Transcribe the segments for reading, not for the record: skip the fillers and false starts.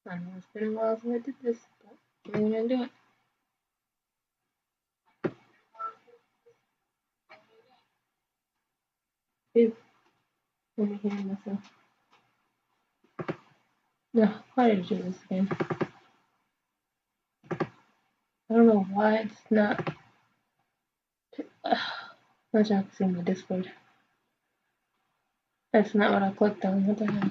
I know it's been a while since I did this, but I'm gonna do it. Ew, I'm hearing myself. No, why did I do this again? I don't know why it's not. Let's not see my Discord. That's not what I clicked on. What the hell?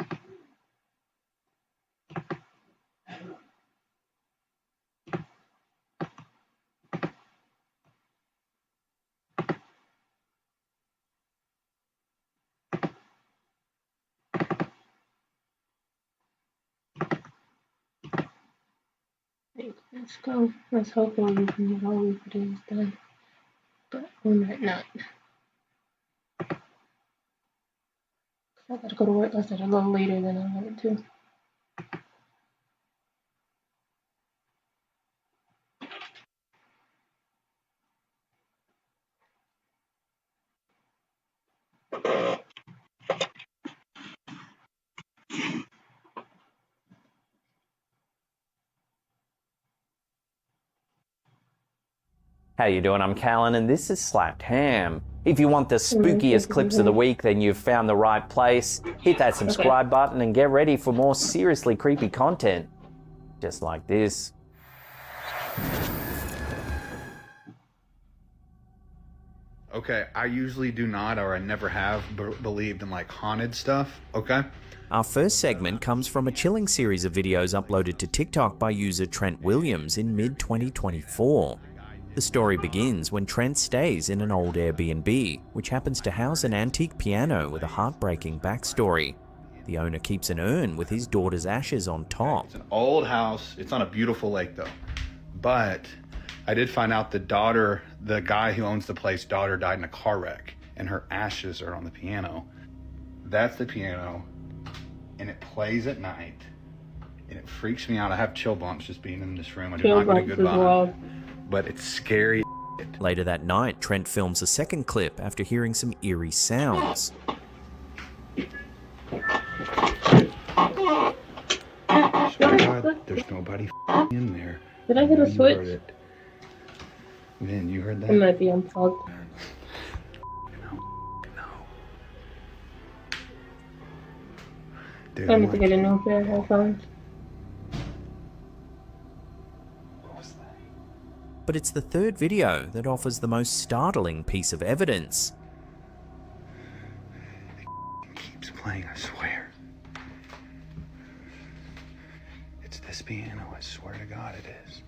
Let's go. Let's hope we can get all these videos done. But we might not. I gotta go to work. I said a little later than I wanted to. How you doing? I'm Callan and this is Slapped Ham. If you want the spookiest clips of the week, then you've found the right place. Hit that subscribe button and get ready for more seriously creepy content. Just like this. Okay, I usually do not, or I never have believed in like haunted stuff, okay? Our first segment comes from a chilling series of videos uploaded to TikTok by user Trent Williams in mid-2024. The story begins when Trent stays in an old Airbnb, which happens to house an antique piano with a heartbreaking backstory. The owner keeps an urn with his daughter's ashes on top. It's an old house. It's on a beautiful lake though. But I did find out the guy who owns the place, daughter died in a car wreck and her ashes are on the piano. That's the piano and it plays at night and it freaks me out. I have chill bumps just being in this room. I do not get a good vibe. But it's scary. Later that night, Trent films a second clip after hearing some eerie sounds. God, there's nobody in there. Did I hit a switch? Man, you heard that? It might be unplugged. No. Dude, I need to get a new pair of headphones. But it's the third video that offers the most startling piece of evidence. It keeps playing, I swear. It's this piano, I swear to God it is.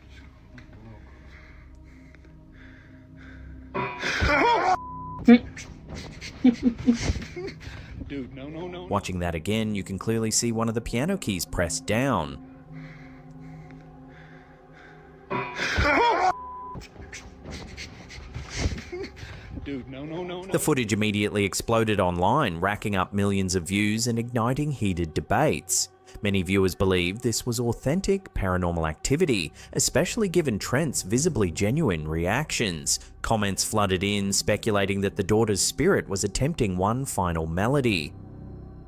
Dude, no. Watching that again, you can clearly see one of the piano keys pressed down. Dude, no. The footage immediately exploded online, racking up millions of views and igniting heated debates. Many viewers believed this was authentic paranormal activity, especially given Trent's visibly genuine reactions. Comments flooded in, speculating that the daughter's spirit was attempting one final melody.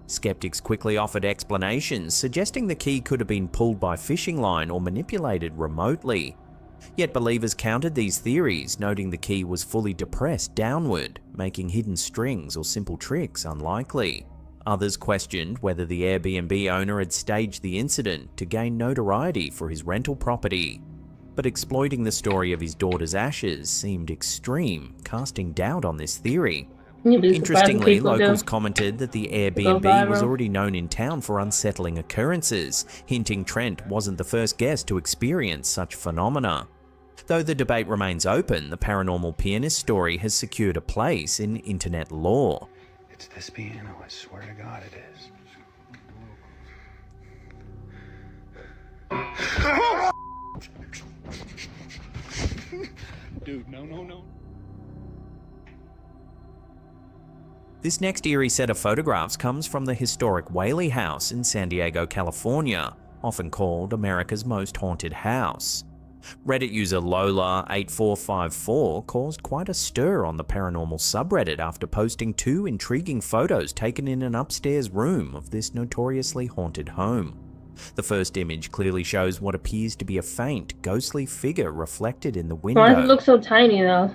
Skeptics quickly offered explanations, suggesting the key could have been pulled by fishing line or manipulated remotely. Yet believers countered these theories, noting the key was fully depressed downward, making hidden strings or simple tricks unlikely. Others questioned whether the Airbnb owner had staged the incident to gain notoriety for his rental property. But exploiting the story of his daughter's ashes seemed extreme, casting doubt on this theory. Interestingly, locals commented that the Airbnb was already known in town for unsettling occurrences, hinting Trent wasn't the first guest to experience such phenomena. Though the debate remains open, the paranormal pianist story has secured a place in internet lore. It's this piano, I swear to God it is. Dude, no. This next eerie set of photographs comes from the historic Whaley House in San Diego, California, often called America's most haunted house. Reddit user RiahLaLa808 caused quite a stir on the paranormal subreddit after posting two intriguing photos taken in an upstairs room of this notoriously haunted home. The first image clearly shows what appears to be a faint, ghostly figure reflected in the window. Why does it look so tiny though?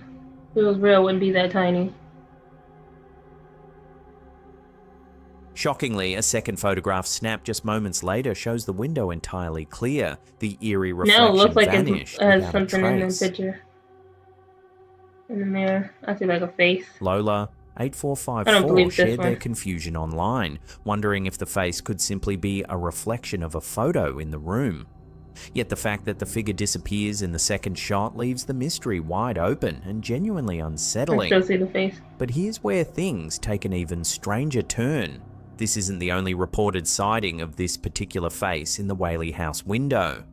If it was real, it wouldn't be that tiny. Shockingly, a second photograph snapped just moments later shows the window entirely clear. The eerie reflection Now it looks like vanished it has without a something in the trace. picture. In the mirror. I see like a face. RiahLaLa808 I don't believe this shared their one. confusion online, wondering if the face could simply be a reflection of a photo in the room. Yet the fact that the figure disappears in the second shot leaves the mystery wide open and genuinely I unsettling. still see the face. But here's where things take an even stranger turn. This isn't the only reported sighting of this particular face in the Whaley house window.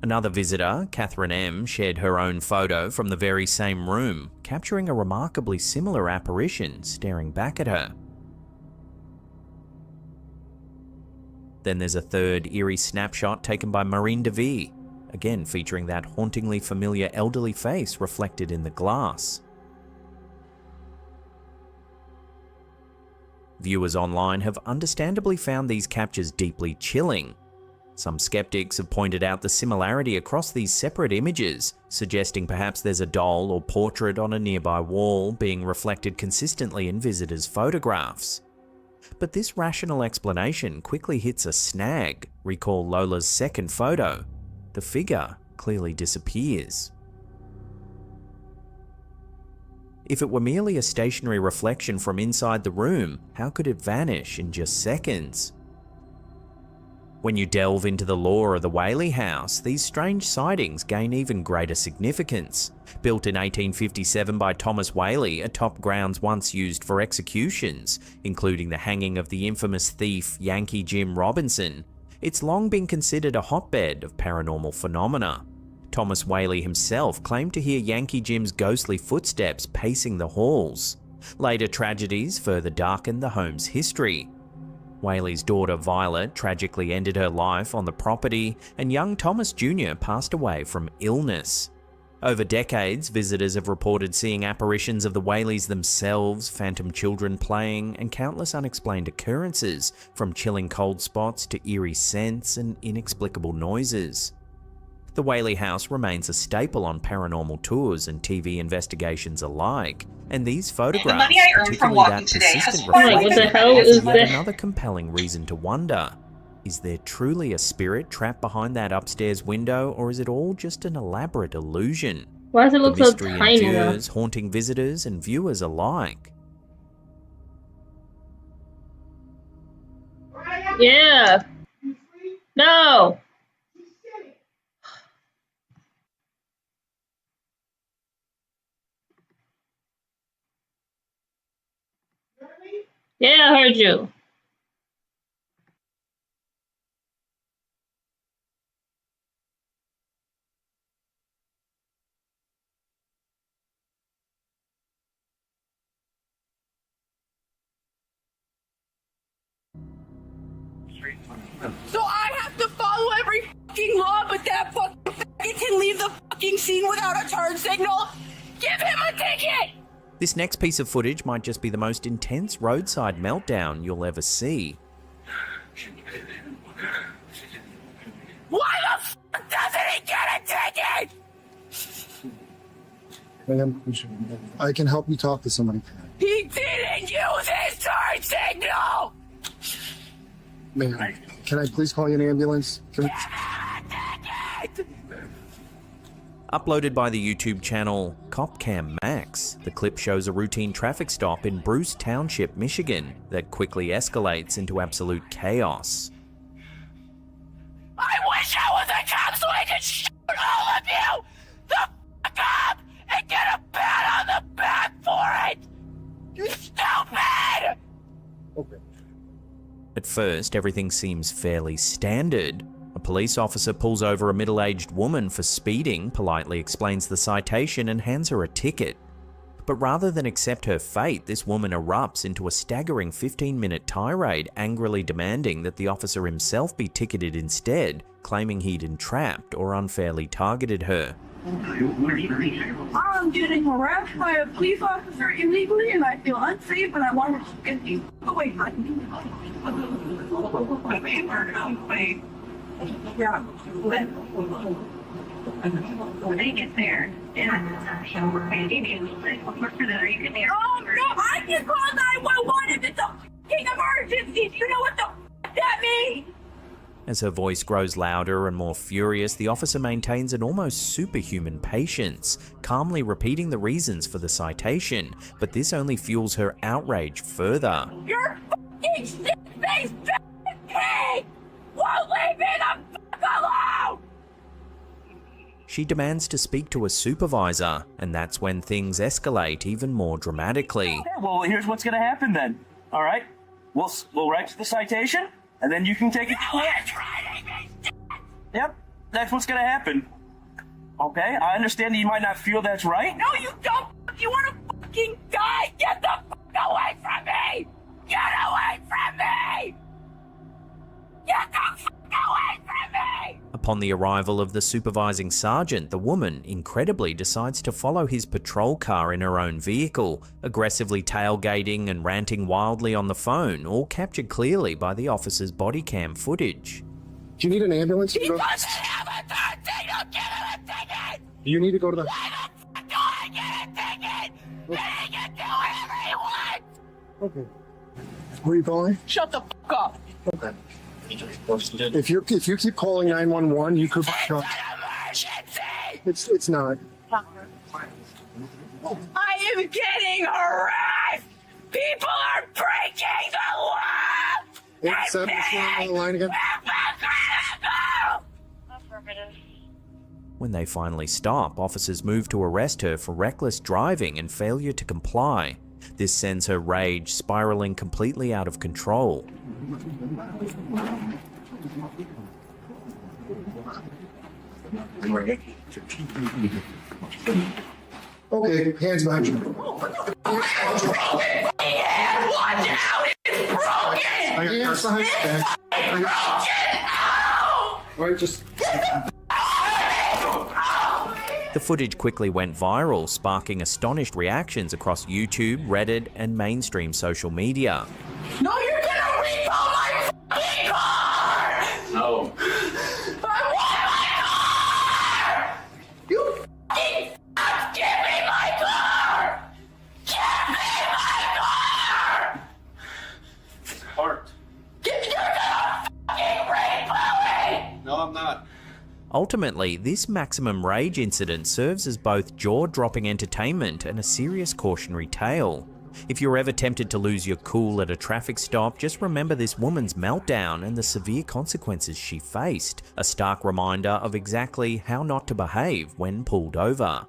Another visitor, Catherine M., shared her own photo from the very same room, capturing a remarkably similar apparition staring back at her. Then there's a third eerie snapshot taken by Maureen DeVee, again featuring that hauntingly familiar elderly face reflected in the glass. Viewers online have understandably found these captures deeply chilling. Some skeptics have pointed out the similarity across these separate images, suggesting perhaps there's a doll or portrait on a nearby wall being reflected consistently in visitors' photographs. But this rational explanation quickly hits a snag. Recall Lola's second photo. The figure clearly disappears. If it were merely a stationary reflection from inside the room, how could it vanish in just seconds? When you delve into the lore of the Whaley house, these strange sightings gain even greater significance. Built in 1857 by Thomas Whaley atop grounds once used for executions, including the hanging of the infamous thief Yankee Jim Robinson, it's long been considered a hotbed of paranormal phenomena. Thomas Whaley himself claimed to hear Yankee Jim's ghostly footsteps pacing the halls. Later tragedies further darkened the home's history. Whaley's daughter Violet tragically ended her life on the property, and young Thomas Jr. passed away from illness. Over decades, visitors have reported seeing apparitions of the Whaleys themselves, phantom children playing, and countless unexplained occurrences, from chilling cold spots to eerie scents and inexplicable noises. The Whaley house remains a staple on paranormal tours and TV investigations alike, and these photographs, the money I earned from particularly walking that today, has persistent far reflection, What the hell adds is yet this? another compelling reason to wonder. Is there truly a spirit trapped behind that upstairs window, or is it all just an elaborate illusion? Why does it The look so mystery tiny though? endures, haunting visitors and viewers alike. Yeah. No. Yeah, I heard you. So I have to follow every fucking law, but that fucking faggot can leave the fucking scene without a turn signal? Give him a ticket! This next piece of footage might just be the most intense roadside meltdown you'll ever see. Why the fuck doesn't he get a ticket? Ma'am, I can help you talk to somebody. He didn't use his turn signal! Ma'am, can I please call you an ambulance? Uploaded by the YouTube channel CopCam Max, the clip shows a routine traffic stop in Bruce Township, Michigan that quickly escalates into absolute chaos. I wish I was a cop so I could shoot all of you! The fuck up! And get a pat on the back for it! You stupid! Okay. At first, everything seems fairly standard. A police officer pulls over a middle-aged woman for speeding, politely explains the citation and hands her a ticket. But rather than accept her fate, this woman erupts into a staggering 15-minute tirade, angrily demanding that the officer himself be ticketed instead, claiming he'd entrapped or unfairly targeted her. I'm getting harassed by a police officer illegally and I feel unsafe and I want to get you away from me. Yeah. When they get there, yeah. Oh no, I can call 911 if it's a fucking emergency. Do you know what the fuck that means? As her voice grows louder and more furious, the officer maintains an almost superhuman patience, calmly repeating the reasons for the citation, but this only fuels her outrage further. You're fucking shit-faced pig! Won't leave me the fuck alone! She demands to speak to a supervisor, and that's when things escalate even more dramatically. Okay, well, here's what's gonna happen then. All right, we'll write the citation, and then you can take it. Yep, that's what's gonna happen. Okay, I understand that you might not feel that's right. No, you don't! You wanna fucking die? Get the fuck away from me! Get away from me! Get the fuck away from me! Upon the arrival of the supervising sergeant, the woman, incredibly, decides to follow his patrol car in her own vehicle, aggressively tailgating and ranting wildly on the phone, all captured clearly by the officer's body cam footage. Do you need an ambulance? He doesn't have a third thing! Don't give him a ticket! You need to go to the... Why the fuck do I get a ticket? Then he can do whatever he wants! Okay. Where are you calling? Shut the fuck up! Okay. If you keep calling 911, you could... It's an emergency! It's not. I am getting harassed! People are breaking the law! 87 on the line again. When they finally stop, officers move to arrest her for reckless driving and failure to comply. This sends her rage spiraling completely out of control. Okay, hands behind you. Watch out! It's broken! Hands behind your back. All right, just... The footage quickly went viral, sparking astonished reactions across YouTube, Reddit, and mainstream social media. No, you're gonna repo my fucking car! No. I want my car! You fucking fuck! Give me my car! Give me my car! Art. You're gonna fucking repo it! No, I'm not. Ultimately, this maximum rage incident serves as both jaw-dropping entertainment and a serious cautionary tale. If you're ever tempted to lose your cool at a traffic stop, just remember this woman's meltdown and the severe consequences she faced, a stark reminder of exactly how not to behave when pulled over.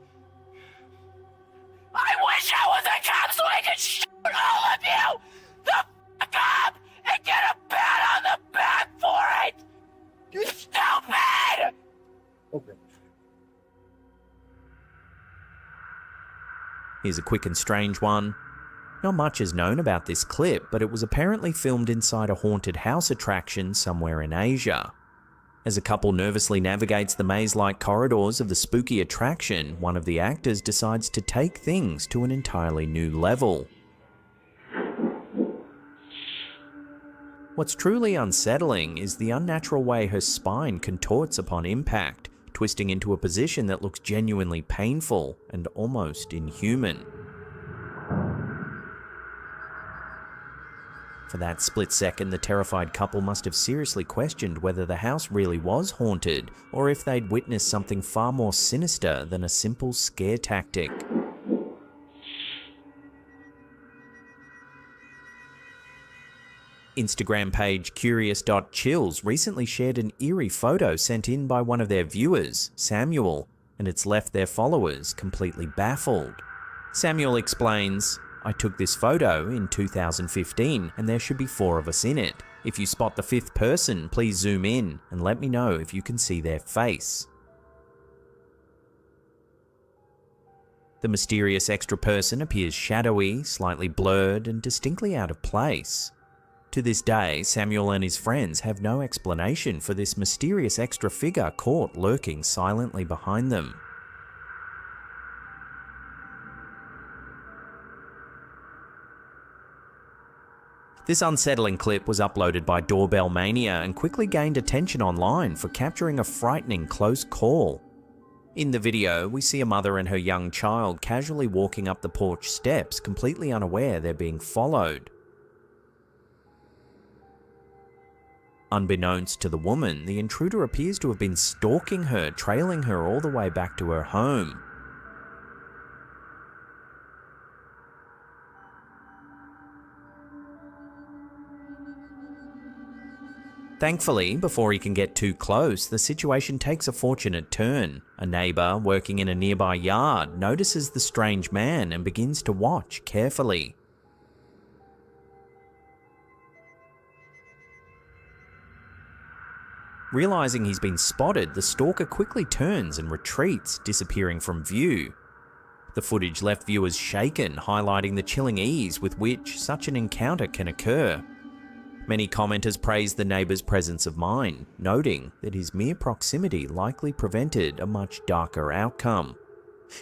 I wish I was a cop so I could shoot all of you! The fuck up! And get a pat on the back for it! You stupid! Okay. Here's a quick and strange one. Not much is known about this clip, but it was apparently filmed inside a haunted house attraction somewhere in Asia. As a couple nervously navigates the maze-like corridors of the spooky attraction, one of the actors decides to take things to an entirely new level. What's truly unsettling is the unnatural way her spine contorts upon impact, twisting into a position that looks genuinely painful and almost inhuman. For that split second, the terrified couple must have seriously questioned whether the house really was haunted, or if they'd witnessed something far more sinister than a simple scare tactic. Instagram page curious.chills recently shared an eerie photo sent in by one of their viewers, Samuel, and it's left their followers completely baffled. Samuel explains, "I took this photo in 2015 and there should be 4 of us in it. If you spot the 5th person, please zoom in and let me know if you can see their face." The mysterious extra person appears shadowy, slightly blurred, and distinctly out of place. To this day, Samuel and his friends have no explanation for this mysterious extra figure caught lurking silently behind them. This unsettling clip was uploaded by Doorbell Mania and quickly gained attention online for capturing a frightening close call. In the video, we see a mother and her young child casually walking up the porch steps, completely unaware they're being followed. Unbeknownst to the woman, the intruder appears to have been stalking her, trailing her all the way back to her home. Thankfully, before he can get too close, the situation takes a fortunate turn. A neighbour working in a nearby yard notices the strange man and begins to watch carefully. Realising he's been spotted, the stalker quickly turns and retreats, disappearing from view. The footage left viewers shaken, highlighting the chilling ease with which such an encounter can occur. Many commenters praised the neighbour's presence of mind, noting that his mere proximity likely prevented a much darker outcome.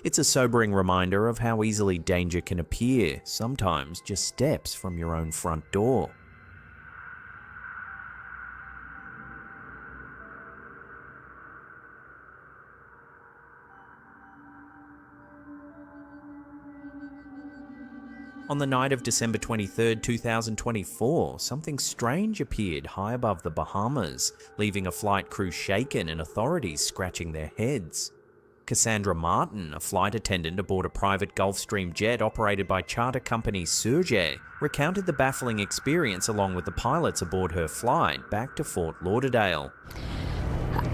It's a sobering reminder of how easily danger can appear, sometimes just steps from your own front door. On the night of December 23, 2024, something strange appeared high above the Bahamas, leaving a flight crew shaken and authorities scratching their heads. Cassandra Martin, a flight attendant aboard a private Gulfstream jet operated by charter company Surge, recounted the baffling experience along with the pilots aboard her flight back to Fort Lauderdale.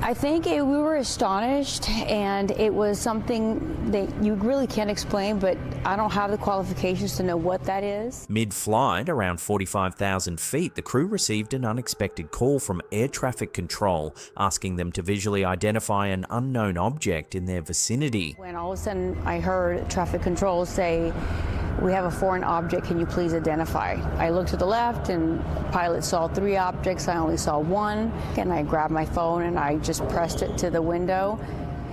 I think we were astonished, and it was something that you really can't explain, but I don't have the qualifications to know what that is. Mid-flight, around 45,000 feet, the crew received an unexpected call from air traffic control, asking them to visually identify an unknown object in their vicinity. When all of a sudden I heard traffic control say, "We have a foreign object, can you please identify?" I looked to the left and the pilot saw 3 objects, I only saw 1, and I grabbed my phone and I just pressed it to the window.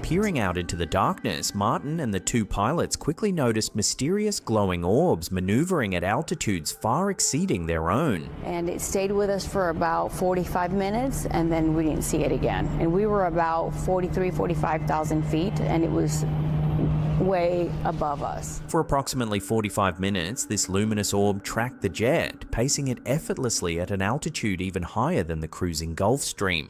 Peering out into the darkness, Martin and the 2 pilots quickly noticed mysterious glowing orbs maneuvering at altitudes far exceeding their own. And it stayed with us for about 45 minutes, and then we didn't see it again. And we were about 45,000 feet, and it was way above us. For approximately 45 minutes, this luminous orb tracked the jet, pacing it effortlessly at an altitude even higher than the cruising Gulfstream.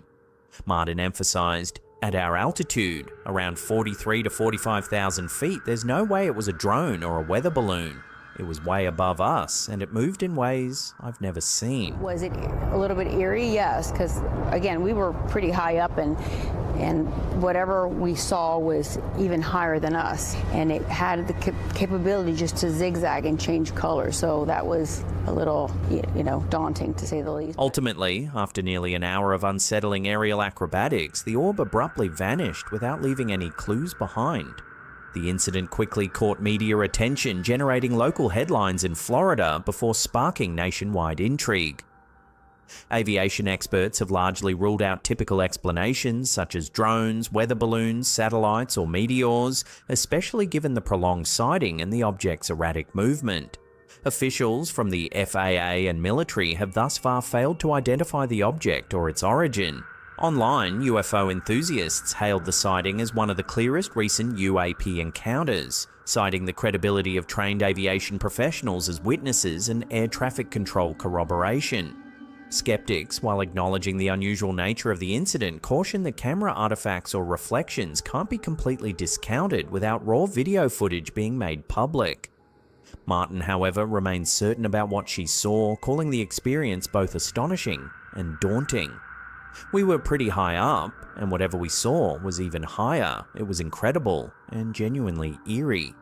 Martin emphasized, "At our altitude, around 43 to 45,000 feet, there's no way it was a drone or a weather balloon. It was way above us, and it moved in ways I've never seen." Was it a little bit eerie? Yes, because again, we were pretty high up, and whatever we saw was even higher than us, and it had the capability just to zigzag and change color, so that was a little, daunting to say the least. Ultimately, after nearly an hour of unsettling aerial acrobatics, the orb abruptly vanished without leaving any clues behind. The incident quickly caught media attention, generating local headlines in Florida before sparking nationwide intrigue. Aviation experts have largely ruled out typical explanations such as drones, weather balloons, satellites, or meteors, especially given the prolonged sighting and the object's erratic movement. Officials from the FAA and military have thus far failed to identify the object or its origin. Online, UFO enthusiasts hailed the sighting as one of the clearest recent UAP encounters, citing the credibility of trained aviation professionals as witnesses and air traffic control corroboration. Skeptics, while acknowledging the unusual nature of the incident, caution that camera artifacts or reflections can't be completely discounted without raw video footage being made public. Martin, however, remains certain about what she saw, calling the experience both astonishing and daunting. "We were pretty high up, and whatever we saw was even higher. It was incredible and genuinely eerie."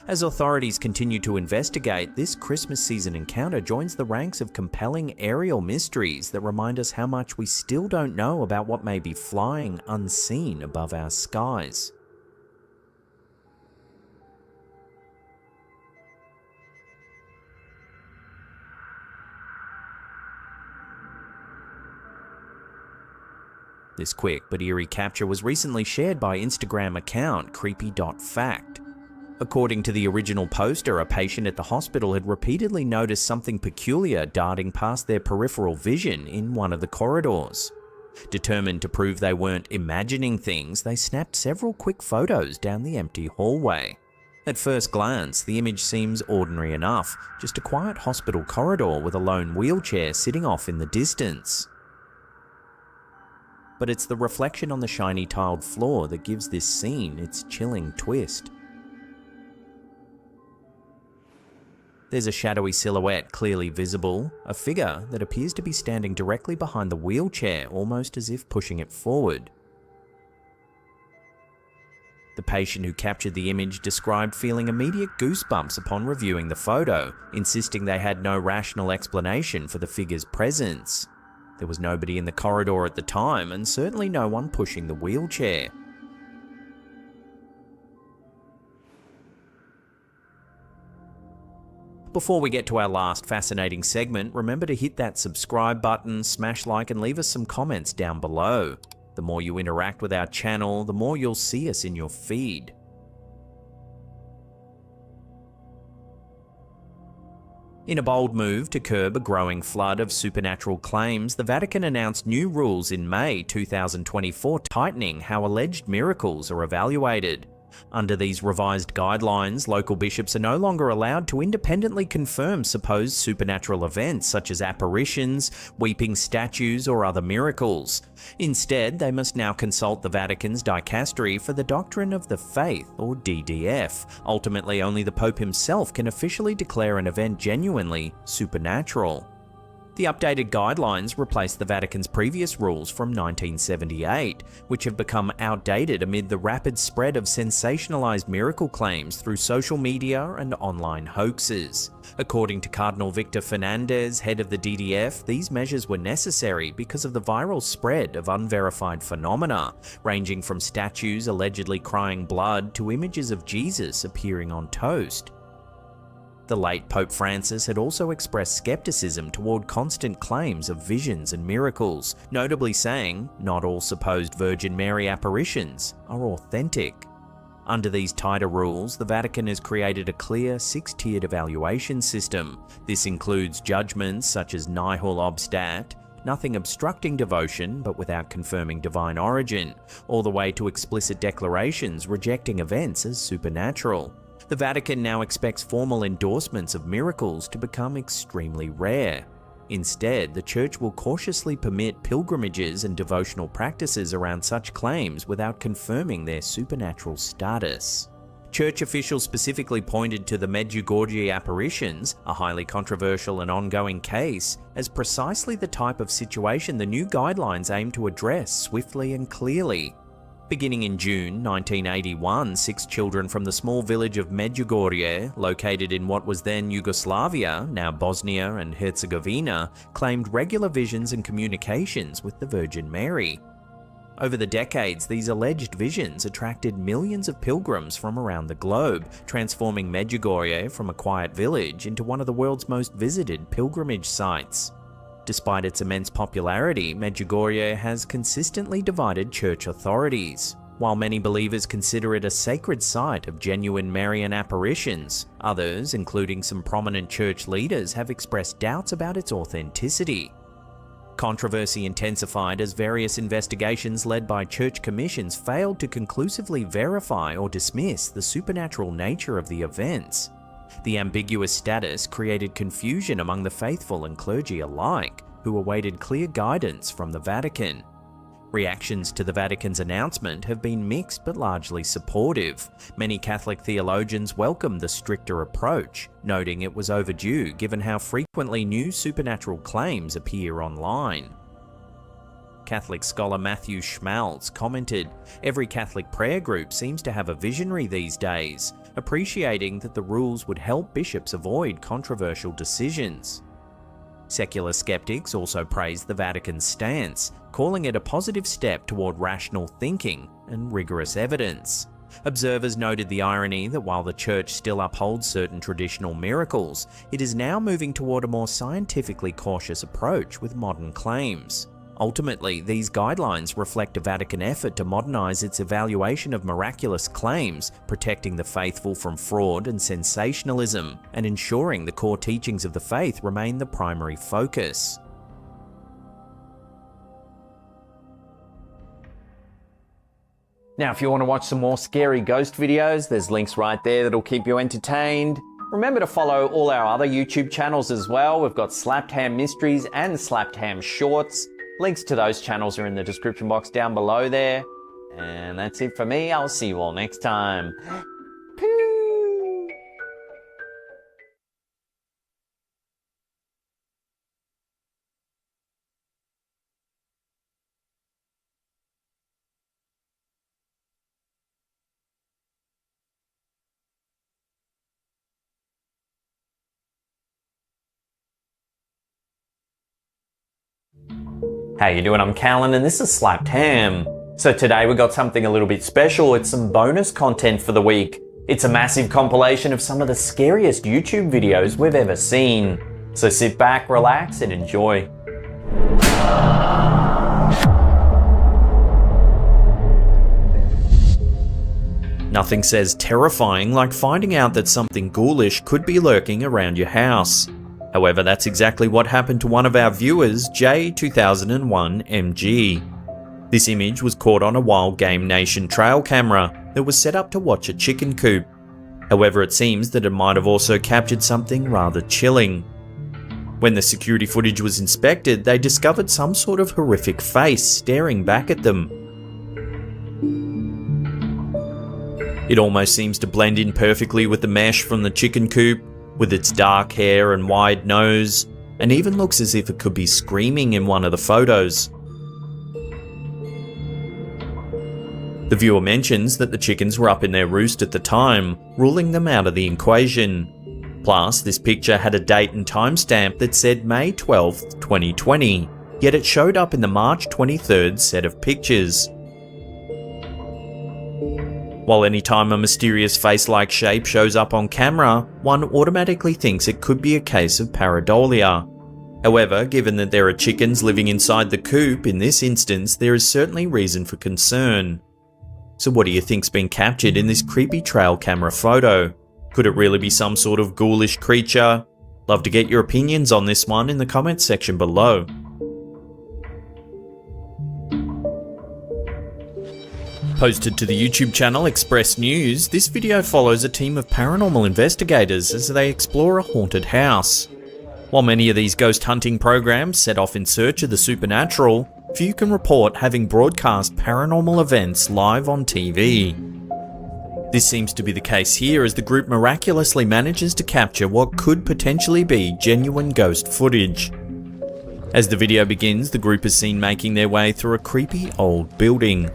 As authorities continue to investigate, this Christmas season encounter joins the ranks of compelling aerial mysteries that remind us how much we still don't know about what may be flying unseen above our skies. This quick but eerie capture was recently shared by Instagram account creepy.fact. According to the original poster, a patient at the hospital had repeatedly noticed something peculiar darting past their peripheral vision in one of the corridors. Determined to prove they weren't imagining things, they snapped several quick photos down the empty hallway. At first glance, the image seems ordinary enough, just a quiet hospital corridor with a lone wheelchair sitting off in the distance. But it's the reflection on the shiny tiled floor that gives this scene its chilling twist. There's a shadowy silhouette clearly visible, a figure that appears to be standing directly behind the wheelchair, almost as if pushing it forward. The patient who captured the image described feeling immediate goosebumps upon reviewing the photo, insisting they had no rational explanation for the figure's presence. There was nobody in the corridor at the time, and certainly no one pushing the wheelchair. Before we get to our last fascinating segment, remember to hit that subscribe button, smash like, and leave us some comments down below. The more you interact with our channel, the more you'll see us in your feed. In a bold move to curb a growing flood of supernatural claims, the Vatican announced new rules in May 2024 tightening how alleged miracles are evaluated. Under these revised guidelines, local bishops are no longer allowed to independently confirm supposed supernatural events such as apparitions, weeping statues, or other miracles. Instead, they must now consult the Vatican's dicastery for the Doctrine of the Faith, or DDF. Ultimately, only the Pope himself can officially declare an event genuinely supernatural. The updated guidelines replace the Vatican's previous rules from 1978, which have become outdated amid the rapid spread of sensationalized miracle claims through social media and online hoaxes. According to Cardinal Victor Fernandez, head of the DDF, these measures were necessary because of the viral spread of unverified phenomena, ranging from statues allegedly crying blood to images of Jesus appearing on toast. The late Pope Francis had also expressed skepticism toward constant claims of visions and miracles, notably saying, "Not all supposed Virgin Mary apparitions are authentic." Under these tighter rules, the Vatican has created a clear six-tiered evaluation system. This includes judgments such as nihil obstat, nothing obstructing devotion but without confirming divine origin, all the way to explicit declarations rejecting events as supernatural. The Vatican now expects formal endorsements of miracles to become extremely rare. Instead, the Church will cautiously permit pilgrimages and devotional practices around such claims without confirming their supernatural status. Church officials specifically pointed to the Medjugorje apparitions, a highly controversial and ongoing case, as precisely the type of situation the new guidelines aim to address swiftly and clearly. Beginning in June 1981, 6 children from the small village of Medjugorje, located in what was then Yugoslavia, now Bosnia and Herzegovina, claimed regular visions and communications with the Virgin Mary. Over the decades, these alleged visions attracted millions of pilgrims from around the globe, transforming Medjugorje from a quiet village into one of the world's most visited pilgrimage sites. Despite its immense popularity, Medjugorje has consistently divided church authorities. While many believers consider it a sacred site of genuine Marian apparitions, others, including some prominent church leaders, have expressed doubts about its authenticity. Controversy intensified as various investigations led by church commissions failed to conclusively verify or dismiss the supernatural nature of the events. The ambiguous status created confusion among the faithful and clergy alike, who awaited clear guidance from the Vatican. Reactions to the Vatican's announcement have been mixed but largely supportive. Many Catholic theologians welcomed the stricter approach, noting it was overdue given how frequently new supernatural claims appear online. Catholic scholar Matthew Schmaltz commented, "Every Catholic prayer group seems to have a visionary these days, appreciating that the rules would help bishops avoid controversial decisions." Secular skeptics also praised the Vatican's stance, calling it a positive step toward rational thinking and rigorous evidence. Observers noted the irony that while the Church still upholds certain traditional miracles, it is now moving toward a more scientifically cautious approach with modern claims. Ultimately, these guidelines reflect a Vatican effort to modernize its evaluation of miraculous claims, protecting the faithful from fraud and sensationalism, and ensuring the core teachings of the faith remain the primary focus. Now, if you want to watch some more scary ghost videos, there's links right there that'll keep you entertained. Remember to follow all our other YouTube channels as well. We've got Slapped Ham Mysteries and Slapped Ham Shorts. Links to those channels are in the description box down below there. And that's it for me. I'll see you all next time. How you doing? I'm Callan and this is Slapped Ham. So today we got something a little bit special. It's some bonus content for the week. It's a massive compilation of some of the scariest YouTube videos we've ever seen. So sit back, relax and enjoy. Nothing says terrifying like finding out that something ghoulish could be lurking around your house. However, that's exactly what happened to one of our viewers, J2001MG. This image was caught on a Wild Game Nation trail camera that was set up to watch a chicken coop. However, it seems that it might have also captured something rather chilling. When the security footage was inspected, they discovered some sort of horrific face staring back at them. It almost seems to blend in perfectly with the mesh from the chicken coop, with its dark hair and wide nose, and even looks as if it could be screaming in one of the photos. The viewer mentions that the chickens were up in their roost at the time, ruling them out of the equation. Plus, this picture had a date and timestamp that said May 12th, 2020, yet it showed up in the March 23rd set of pictures. While anytime a mysterious face-like shape shows up on camera, one automatically thinks it could be a case of pareidolia. However, given that there are chickens living inside the coop in this instance, there is certainly reason for concern. So what do you think's been captured in this creepy trail camera photo? Could it really be some sort of ghoulish creature? Love to get your opinions on this one in the comments section below. Posted to the YouTube channel Express News, this video follows a team of paranormal investigators as they explore a haunted house. While many of these ghost hunting programs set off in search of the supernatural, few can report having broadcast paranormal events live on TV. This seems to be the case here as the group miraculously manages to capture what could potentially be genuine ghost footage. As the video begins, the group is seen making their way through a creepy old building.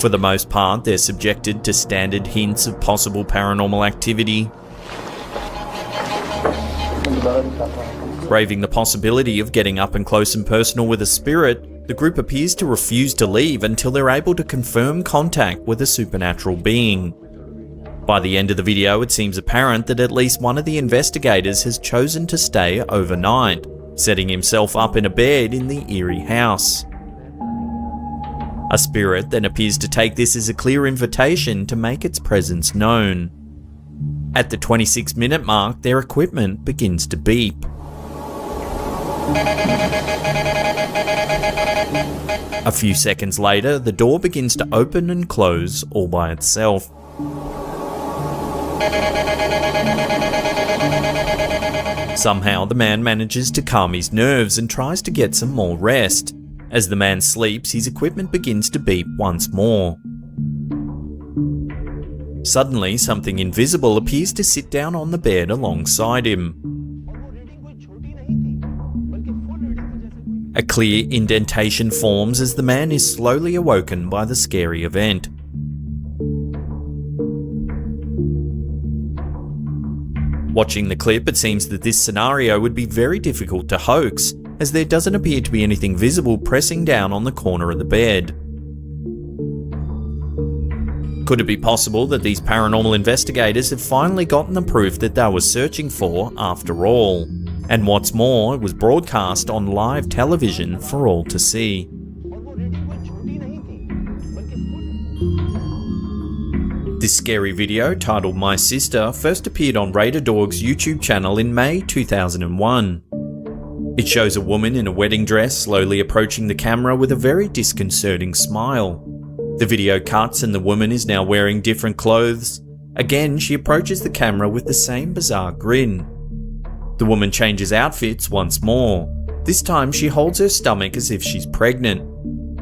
For the most part, they're subjected to standard hints of possible paranormal activity, braving the possibility of getting up and close and personal with a spirit. The group appears to refuse to leave until they're able to confirm contact with a supernatural being. By the end of the video, it seems apparent that at least one of the investigators has chosen to stay overnight, setting himself up in a bed in the eerie house. A spirit then appears to take this as a clear invitation to make its presence known. At the 26-minute mark, their equipment begins to beep. A few seconds later, the door begins to open and close all by itself. Somehow, the man manages to calm his nerves and tries to get some more rest. As the man sleeps, his equipment begins to beep once more. Suddenly, something invisible appears to sit down on the bed alongside him. A clear indentation forms as the man is slowly awoken by the scary event. Watching the clip, it seems that this scenario would be very difficult to hoax, as there doesn't appear to be anything visible pressing down on the corner of the bed. Could it be possible that these paranormal investigators have finally gotten the proof that they were searching for after all? And what's more, it was broadcast on live television for all to see. This scary video, titled My Sister, first appeared on RiahLaLa808's YouTube channel in May 2001. It shows a woman in a wedding dress slowly approaching the camera with a very disconcerting smile. The video cuts and the woman is now wearing different clothes. Again, she approaches the camera with the same bizarre grin. The woman changes outfits once more. This time she holds her stomach as if she's pregnant.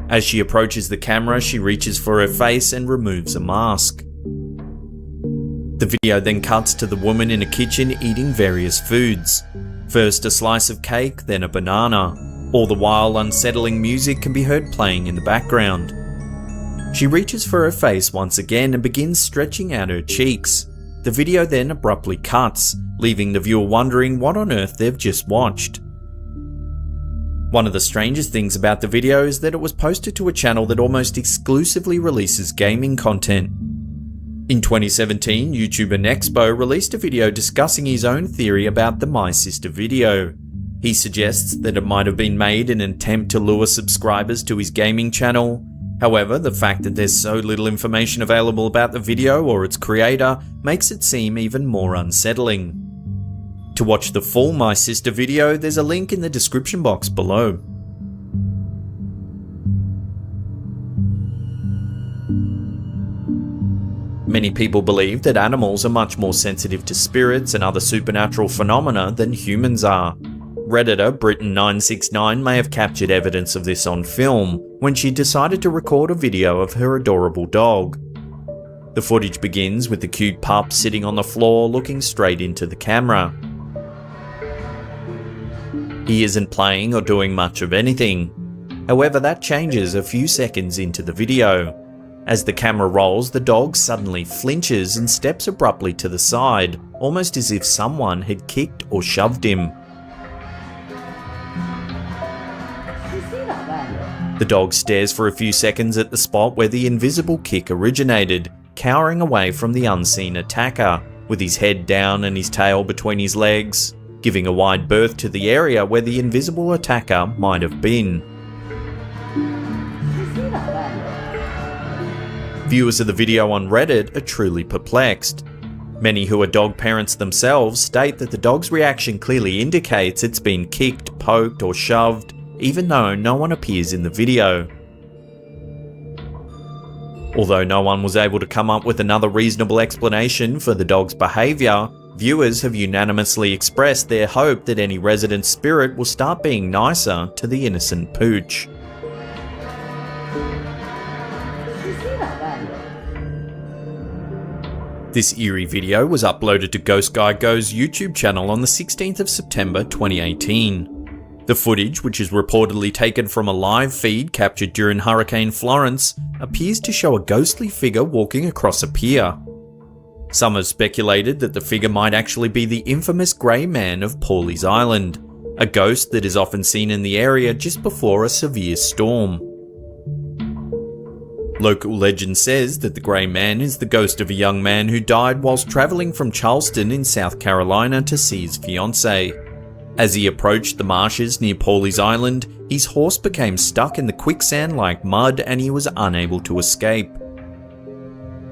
As she approaches the camera, she reaches for her face and removes a mask. The video then cuts to the woman in a kitchen eating various foods. First a slice of cake, then a banana. All the while, unsettling music can be heard playing in the background. She reaches for her face once again and begins stretching out her cheeks. The video then abruptly cuts, leaving the viewer wondering what on earth they've just watched. One of the strangest things about the video is that it was posted to a channel that almost exclusively releases gaming content. In 2017, YouTuber Nexpo released a video discussing his own theory about the My Sister video. He suggests that it might have been made in an attempt to lure subscribers to his gaming channel. However, the fact that there's so little information available about the video or its creator makes it seem even more unsettling. To watch the full My Sister video, there's a link in the description box below. Many people believe that animals are much more sensitive to spirits and other supernatural phenomena than humans are. Redditor Britain969 may have captured evidence of this on film when she decided to record a video of her adorable dog. The footage begins with the cute pup sitting on the floor looking straight into the camera. He isn't playing or doing much of anything. However, that changes a few seconds into the video. As the camera rolls, the dog suddenly flinches and steps abruptly to the side, almost as if someone had kicked or shoved him. The dog stares for a few seconds at the spot where the invisible kick originated, cowering away from the unseen attacker, with his head down and his tail between his legs, giving a wide berth to the area where the invisible attacker might have been. Viewers of the video on Reddit are truly perplexed. Many who are dog parents themselves state that the dog's reaction clearly indicates it's been kicked, poked, or shoved, even though no one appears in the video. Although no one was able to come up with another reasonable explanation for the dog's behaviour, viewers have unanimously expressed their hope that any resident spirit will start being nicer to the innocent pooch. This eerie video was uploaded to Ghost Guy Go's YouTube channel on the 16th of September 2018. The footage, which is reportedly taken from a live feed captured during Hurricane Florence, appears to show a ghostly figure walking across a pier. Some have speculated that the figure might actually be the infamous Grey Man of Pawleys Island, a ghost that is often seen in the area just before a severe storm. Local legend says that the Grey Man is the ghost of a young man who died whilst travelling from Charleston in South Carolina to see his fiancée. As he approached the marshes near Pawleys Island, his horse became stuck in the quicksand-like mud and he was unable to escape.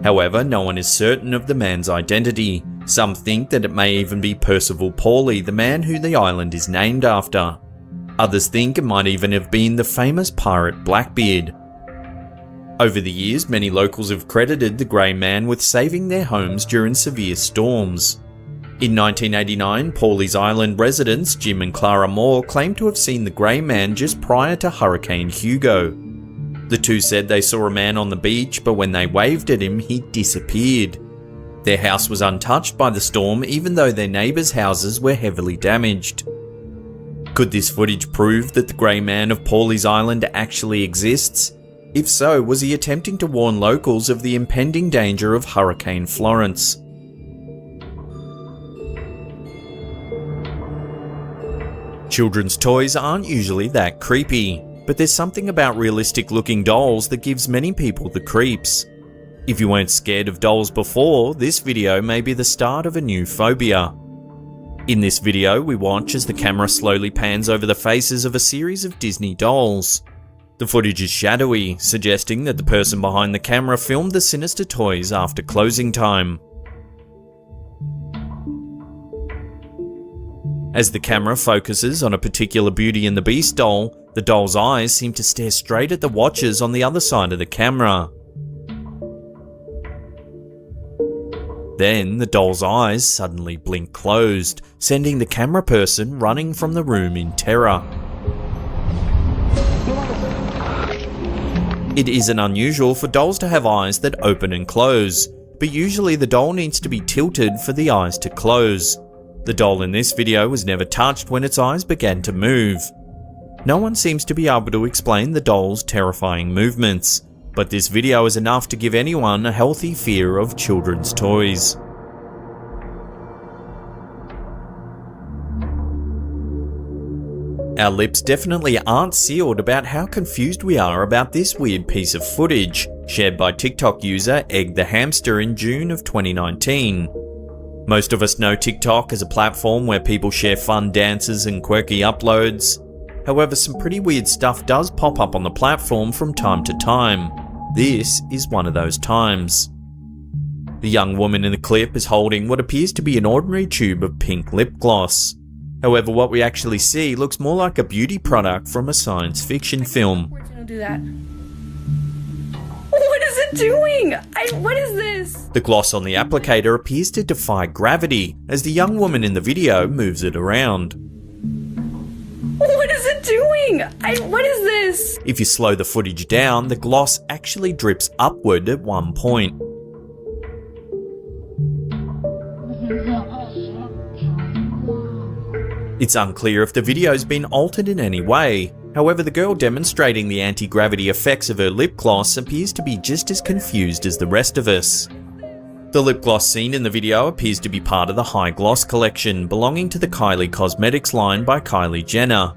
However, no one is certain of the man's identity. Some think that it may even be Percival Pawley, the man who the island is named after. Others think it might even have been the famous pirate Blackbeard. Over the years, many locals have credited the Grey Man with saving their homes during severe storms. In 1989, Pawleys Island residents Jim and Clara Moore claimed to have seen the Grey Man just prior to Hurricane Hugo. The two said they saw a man on the beach, but when they waved at him, he disappeared. Their house was untouched by the storm, even though their neighbours' houses were heavily damaged. Could this footage prove that the Grey Man of Pawleys Island actually exists? If so, was he attempting to warn locals of the impending danger of Hurricane Florence? Children's toys aren't usually that creepy, but there's something about realistic looking dolls that gives many people the creeps. If you weren't scared of dolls before, this video may be the start of a new phobia. In this video, we watch as the camera slowly pans over the faces of a series of Disney dolls. The footage is shadowy, suggesting that the person behind the camera filmed the sinister toys after closing time. As the camera focuses on a particular Beauty and the Beast doll, the doll's eyes seem to stare straight at the watchers on the other side of the camera. Then, the doll's eyes suddenly blink closed, sending the camera person running from the room in terror. It isn't unusual for dolls to have eyes that open and close, but usually the doll needs to be tilted for the eyes to close. The doll in this video was never touched when its eyes began to move. No one seems to be able to explain the doll's terrifying movements, but this video is enough to give anyone a healthy fear of children's toys. Our lips definitely aren't sealed about how confused we are about this weird piece of footage, shared by TikTok user Egg the Hamster in June of 2019. Most of us know TikTok as a platform where people share fun dances and quirky uploads. However, some pretty weird stuff does pop up on the platform from time to time. This is one of those times. The young woman in the clip is holding what appears to be an ordinary tube of pink lip gloss. However, what we actually see looks more like a beauty product from a science fiction film. Do that. What is it doing? What is this? The gloss on the applicator appears to defy gravity as the young woman in the video moves it around. What is it doing? What is this? If you slow the footage down, the gloss actually drips upward at one point. It's unclear if the video's been altered in any way. However, the girl demonstrating the anti-gravity effects of her lip gloss appears to be just as confused as the rest of us. The lip gloss seen in the video appears to be part of the High Gloss collection belonging to the Kylie Cosmetics line by Kylie Jenner.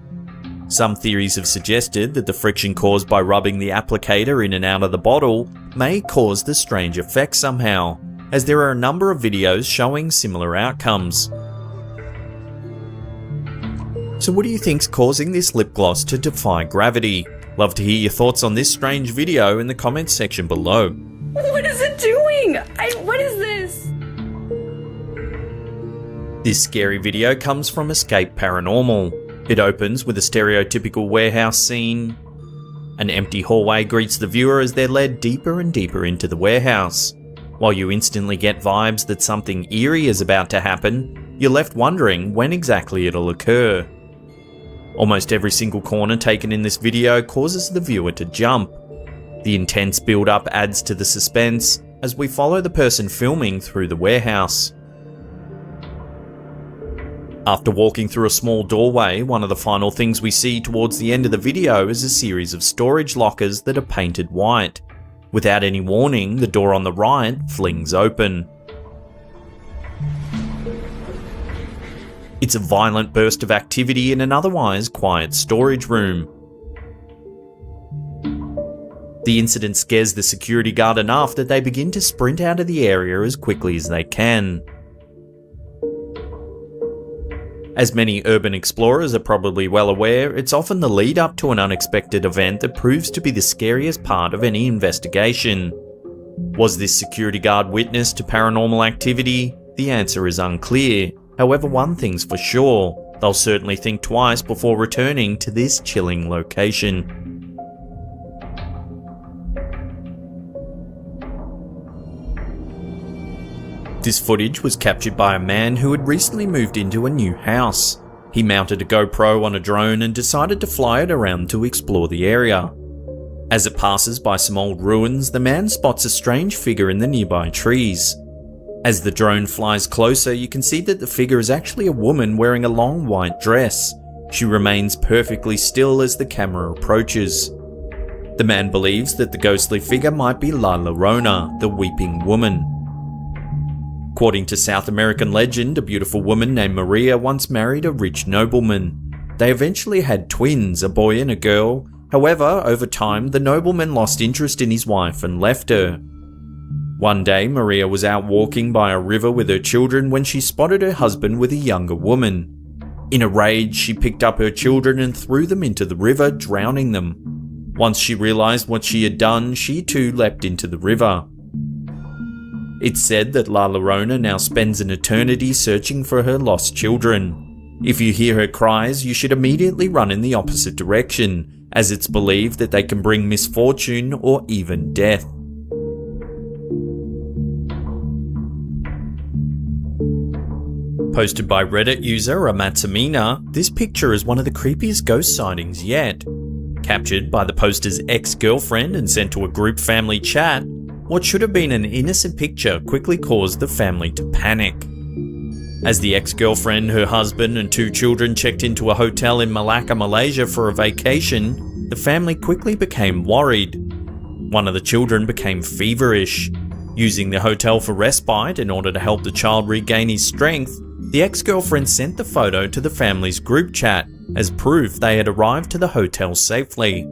Some theories have suggested that the friction caused by rubbing the applicator in and out of the bottle may cause the strange effect somehow, as there are a number of videos showing similar outcomes. So what do you think's causing this lip gloss to defy gravity? Love to hear your thoughts on this strange video in the comments section below. What is it doing? What is this? This scary video comes from Escape Paranormal. It opens with a stereotypical warehouse scene. An empty hallway greets the viewer as they're led deeper and deeper into the warehouse. While you instantly get vibes that something eerie is about to happen, you're left wondering when exactly it'll occur. Almost every single corner taken in this video causes the viewer to jump. The intense build-up adds to the suspense as we follow the person filming through the warehouse. After walking through a small doorway, one of the final things we see towards the end of the video is a series of storage lockers that are painted white. Without any warning, the door on the right flings open. It's a violent burst of activity in an otherwise quiet storage room. The incident scares the security guard enough that they begin to sprint out of the area as quickly as they can. As many urban explorers are probably well aware, it's often the lead up to an unexpected event that proves to be the scariest part of any investigation. Was this security guard witness to paranormal activity? The answer is unclear. However, one thing's for sure, they'll certainly think twice before returning to this chilling location. This footage was captured by a man who had recently moved into a new house. He mounted a GoPro on a drone and decided to fly it around to explore the area. As it passes by some old ruins, the man spots a strange figure in the nearby trees. As the drone flies closer, you can see that the figure is actually a woman wearing a long white dress. She remains perfectly still as the camera approaches. The man believes that the ghostly figure might be La Llorona, the weeping woman. According to South American legend, a beautiful woman named Maria once married a rich nobleman. They eventually had twins, a boy and a girl. However, over time, the nobleman lost interest in his wife and left her. One day, Maria was out walking by a river with her children when she spotted her husband with a younger woman. In a rage, she picked up her children and threw them into the river, drowning them. Once she realized what she had done, she too leapt into the river. It's said that La Llorona now spends an eternity searching for her lost children. If you hear her cries, you should immediately run in the opposite direction, as it's believed that they can bring misfortune or even death. Posted by Reddit user Amatsamina, this picture is one of the creepiest ghost sightings yet. Captured by the poster's ex-girlfriend and sent to a group family chat, what should have been an innocent picture quickly caused the family to panic. As the ex-girlfriend, her husband and 2 children checked into a hotel in Malacca, Malaysia for a vacation, the family quickly became worried. One of the children became feverish. Using the hotel for respite in order to help the child regain his strength, the ex-girlfriend sent the photo to the family's group chat as proof they had arrived to the hotel safely.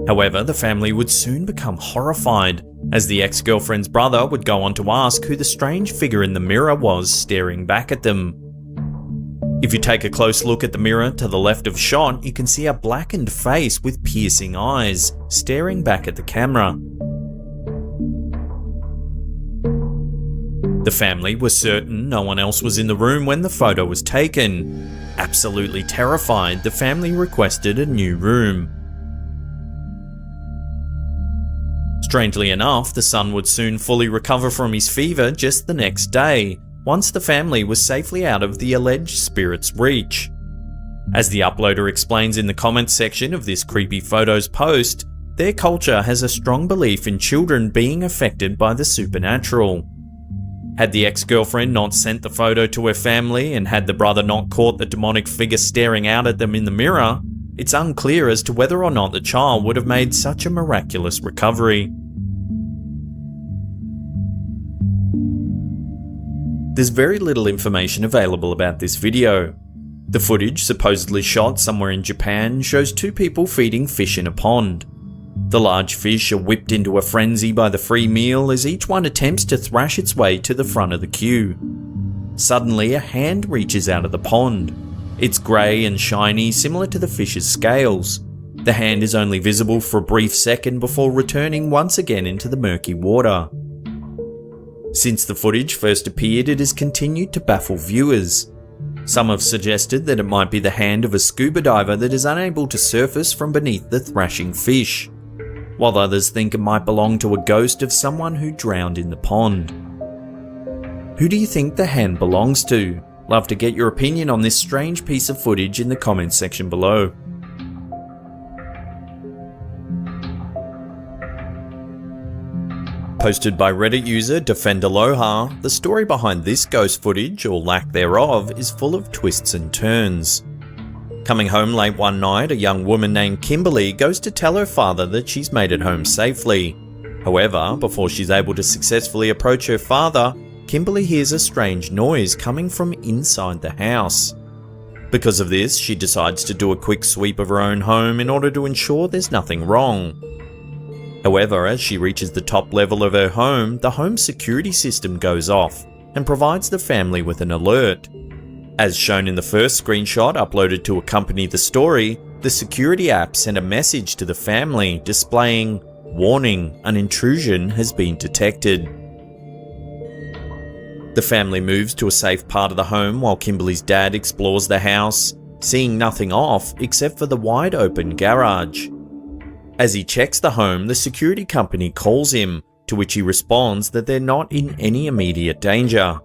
However, the family would soon become horrified, as the ex-girlfriend's brother would go on to ask who the strange figure in the mirror was staring back at them. If you take a close look at the mirror to the left of shot, you can see a blackened face with piercing eyes, staring back at the camera. The family was certain no one else was in the room when the photo was taken. Absolutely terrified, the family requested a new room. Strangely enough, the son would soon fully recover from his fever just the next day, once the family was safely out of the alleged spirit's reach. As the uploader explains in the comments section of this creepy photos post, their culture has a strong belief in children being affected by the supernatural. Had the ex-girlfriend not sent the photo to her family and had the brother not caught the demonic figure staring out at them in the mirror, it's unclear as to whether or not the child would have made such a miraculous recovery. There's very little information available about this video. The footage, supposedly shot somewhere in Japan, shows 2 people feeding fish in a pond. The large fish are whipped into a frenzy by the free meal as each one attempts to thrash its way to the front of the queue. Suddenly, a hand reaches out of the pond. It's grey and shiny, similar to the fish's scales. The hand is only visible for a brief second before returning once again into the murky water. Since the footage first appeared, it has continued to baffle viewers. Some have suggested that it might be the hand of a scuba diver that is unable to surface from beneath the thrashing fish, while others think it might belong to a ghost of someone who drowned in the pond. Who do you think the hand belongs to? Love to get your opinion on this strange piece of footage in the comments section below. Posted by Reddit user DefenderLoha, the story behind this ghost footage, or lack thereof, is full of twists and turns. Coming home late one night, a young woman named Kimberly goes to tell her father that she's made it home safely. However, before she's able to successfully approach her father, Kimberly hears a strange noise coming from inside the house. Because of this, she decides to do a quick sweep of her own home in order to ensure there's nothing wrong. However, as she reaches the top level of her home, the home security system goes off and provides the family with an alert. As shown in the first screenshot uploaded to accompany the story, the security app sent a message to the family displaying, "Warning, an intrusion has been detected." The family moves to a safe part of the home while Kimberly's dad explores the house, seeing nothing off except for the wide open garage. As he checks the home, the security company calls him, to which he responds that they're not in any immediate danger.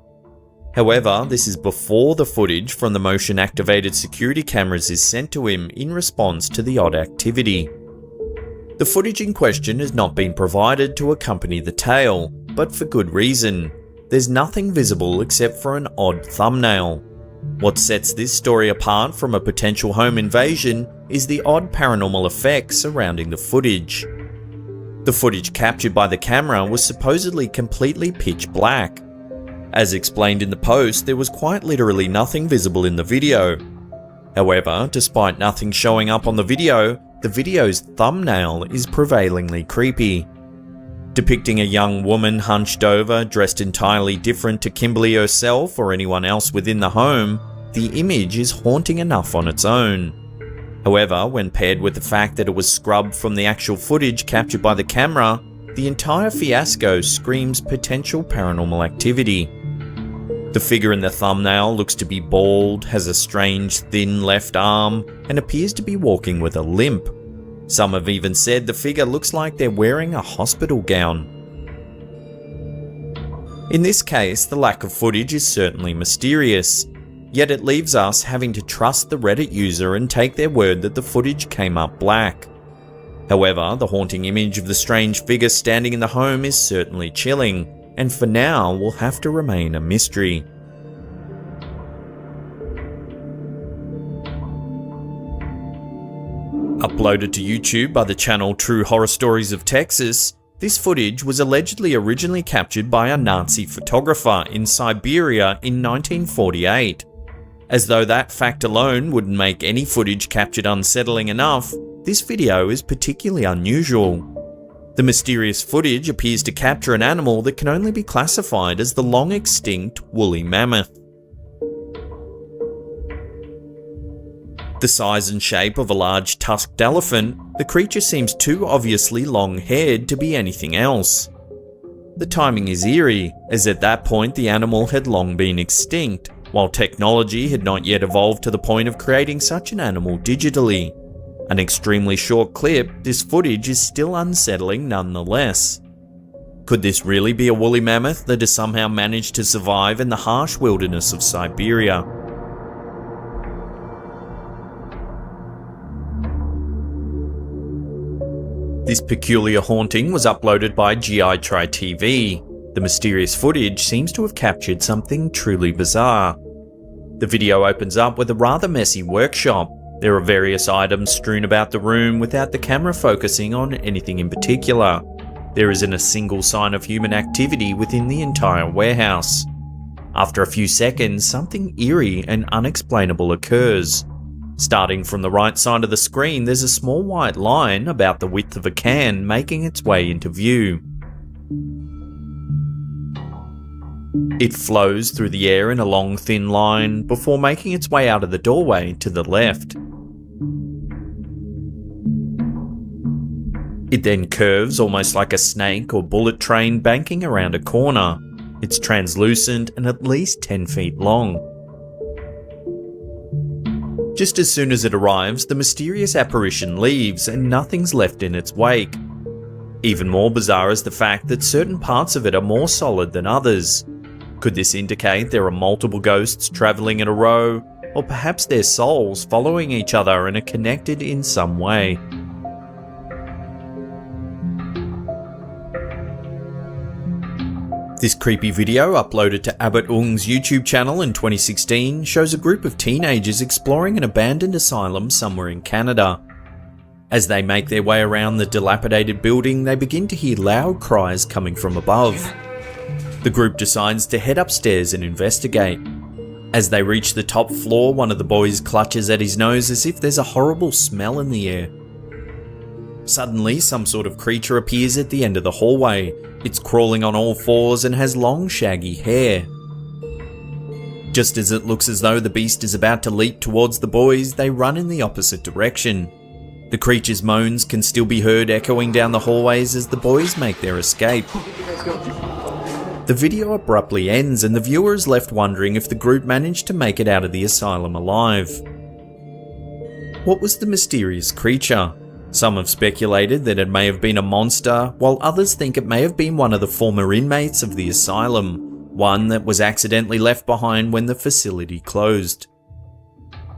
However, this is before the footage from the motion-activated security cameras is sent to him in response to the odd activity. The footage in question has not been provided to accompany the tale, but for good reason. There's nothing visible except for an odd thumbnail. What sets this story apart from a potential home invasion is the odd paranormal effects surrounding the footage. The footage captured by the camera was supposedly completely pitch black. As explained in the post, there was quite literally nothing visible in the video. However, despite nothing showing up on the video's thumbnail is prevailingly creepy. Depicting a young woman hunched over, dressed entirely different to Kimberly herself or anyone else within the home, the image is haunting enough on its own. However, when paired with the fact that it was scrubbed from the actual footage captured by the camera, the entire fiasco screams potential paranormal activity. The figure in the thumbnail looks to be bald, has a strange thin left arm, and appears to be walking with a limp. Some have even said the figure looks like they're wearing a hospital gown. In this case, the lack of footage is certainly mysterious, yet it leaves us having to trust the Reddit user and take their word that the footage came up black. However, the haunting image of the strange figure standing in the home is certainly chilling, and for now will have to remain a mystery. Uploaded to YouTube by the channel True Horror Stories of Texas, this footage was allegedly originally captured by a Nazi photographer in Siberia in 1948. As though that fact alone wouldn't make any footage captured unsettling enough, this video is particularly unusual. The mysterious footage appears to capture an animal that can only be classified as the long-extinct woolly mammoth. The size and shape of a large tusked elephant, the creature seems too obviously long-haired to be anything else. The timing is eerie, as at that point the animal had long been extinct, while technology had not yet evolved to the point of creating such an animal digitally. An extremely short clip, this footage is still unsettling nonetheless. Could this really be a woolly mammoth that has somehow managed to survive in the harsh wilderness of Siberia? This peculiar haunting was uploaded by GI Try TV. The mysterious footage seems to have captured something truly bizarre. The video opens up with a rather messy workshop. There are various items strewn about the room without the camera focusing on anything in particular. There isn't a single sign of human activity within the entire warehouse. After a few seconds, something eerie and unexplainable occurs. Starting from the right side of the screen, there's a small white line about the width of a can making its way into view. It flows through the air in a long thin line before making its way out of the doorway to the left. It then curves almost like a snake or bullet train banking around a corner. It's translucent and at least 10 feet long. Just as soon as it arrives, the mysterious apparition leaves and nothing's left in its wake. Even more bizarre is the fact that certain parts of it are more solid than others. Could this indicate there are multiple ghosts travelling in a row, or perhaps their souls following each other and are connected in some way? This creepy video, uploaded to Abbott Ung's YouTube channel in 2016, shows a group of teenagers exploring an abandoned asylum somewhere in Canada. As they make their way around the dilapidated building, they begin to hear loud cries coming from above. The group decides to head upstairs and investigate. As they reach the top floor, one of the boys clutches at his nose as if there's a horrible smell in the air. Suddenly, some sort of creature appears at the end of the hallway. It's crawling on all fours and has long, shaggy hair. Just as it looks as though the beast is about to leap towards the boys, they run in the opposite direction. The creature's moans can still be heard echoing down the hallways as the boys make their escape. The video abruptly ends and the viewer is left wondering if the group managed to make it out of the asylum alive. What was the mysterious creature? Some have speculated that it may have been a monster, while others think it may have been one of the former inmates of the asylum, one that was accidentally left behind when the facility closed.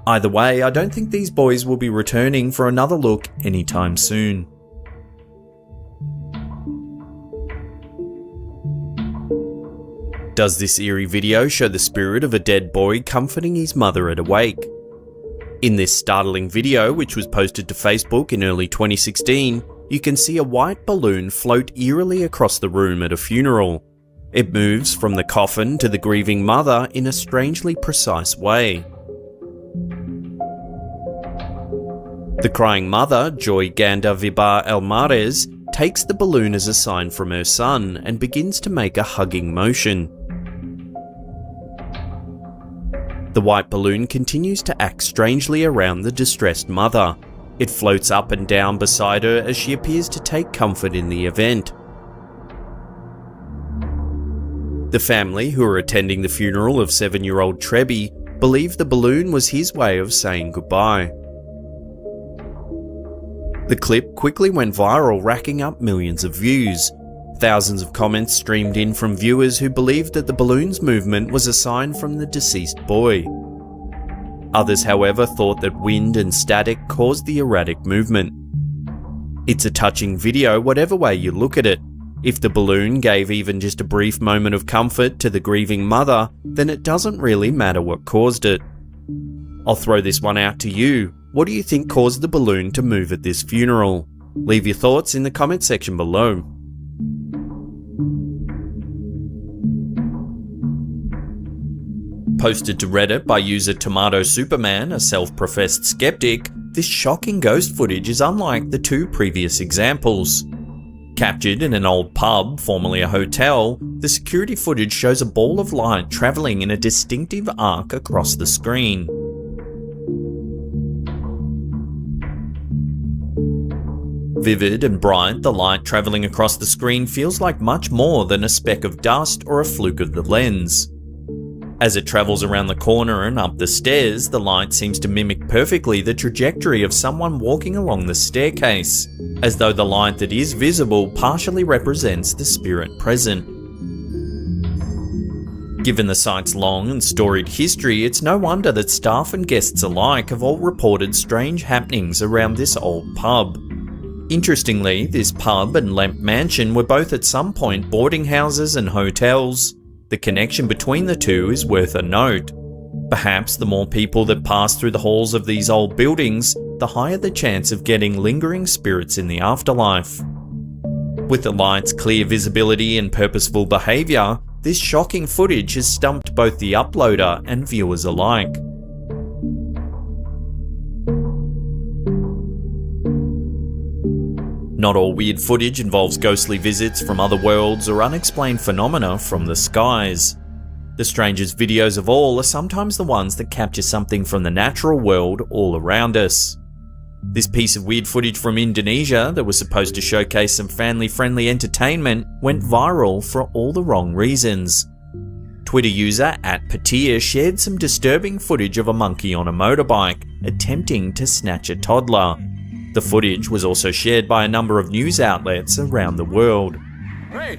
Either way, I don't think these boys will be returning for another look anytime soon. Does this eerie video show the spirit of a dead boy comforting his mother at a wake? In this startling video, which was posted to Facebook in early 2016, you can see a white balloon float eerily across the room at a funeral. It moves from the coffin to the grieving mother in a strangely precise way. The crying mother, Joy Ganda Vibar Elmares, takes the balloon as a sign from her son and begins to make a hugging motion. The white balloon continues to act strangely around the distressed mother. It floats up and down beside her as she appears to take comfort in the event. The family, who are attending the funeral of 7-year-old Trebi, believe the balloon was his way of saying goodbye. The clip quickly went viral, racking up millions of views. Thousands of comments streamed in from viewers who believed that the balloon's movement was a sign from the deceased boy. Others, however, thought that wind and static caused the erratic movement. It's a touching video whatever way you look at it. If the balloon gave even just a brief moment of comfort to the grieving mother, then it doesn't really matter what caused it. I'll throw this one out to you. What do you think caused the balloon to move at this funeral? Leave your thoughts in the comment section below. Posted to Reddit by user Tomato Superman, a self-professed skeptic, this shocking ghost footage is unlike the two previous examples. Captured in an old pub, formerly a hotel, the security footage shows a ball of light travelling in a distinctive arc across the screen. Vivid and bright, the light travelling across the screen feels like much more than a speck of dust or a fluke of the lens. As it travels around the corner and up the stairs, the light seems to mimic perfectly the trajectory of someone walking along the staircase, as though the light that is visible partially represents the spirit present. Given the site's long and storied history, it's no wonder that staff and guests alike have all reported strange happenings around this old pub. Interestingly, this pub and Lemp Mansion were both at some point boarding houses and hotels. The connection between the two is worth a note. Perhaps the more people that pass through the halls of these old buildings, the higher the chance of getting lingering spirits in the afterlife. With the light's clear visibility and purposeful behaviour, this shocking footage has stumped both the uploader and viewers alike. Not all weird footage involves ghostly visits from other worlds or unexplained phenomena from the skies. The strangest videos of all are sometimes the ones that capture something from the natural world all around us. This piece of weird footage from Indonesia that was supposed to showcase some family-friendly entertainment went viral for all the wrong reasons. Twitter user @Patia shared some disturbing footage of a monkey on a motorbike attempting to snatch a toddler. The footage was also shared by a number of news outlets around the world. Hey.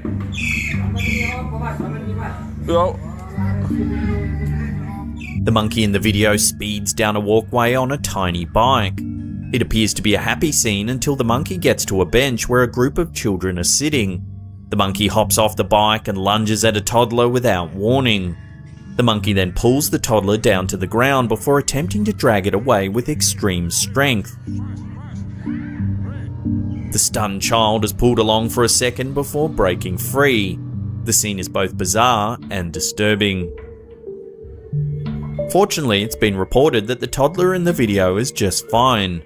The monkey in the video speeds down a walkway on a tiny bike. It appears to be a happy scene until the monkey gets to a bench where a group of children are sitting. The monkey hops off the bike and lunges at a toddler without warning. The monkey then pulls the toddler down to the ground before attempting to drag it away with extreme strength. The stunned child is pulled along for a second before breaking free. The scene is both bizarre and disturbing. Fortunately, it's been reported that the toddler in the video is just fine.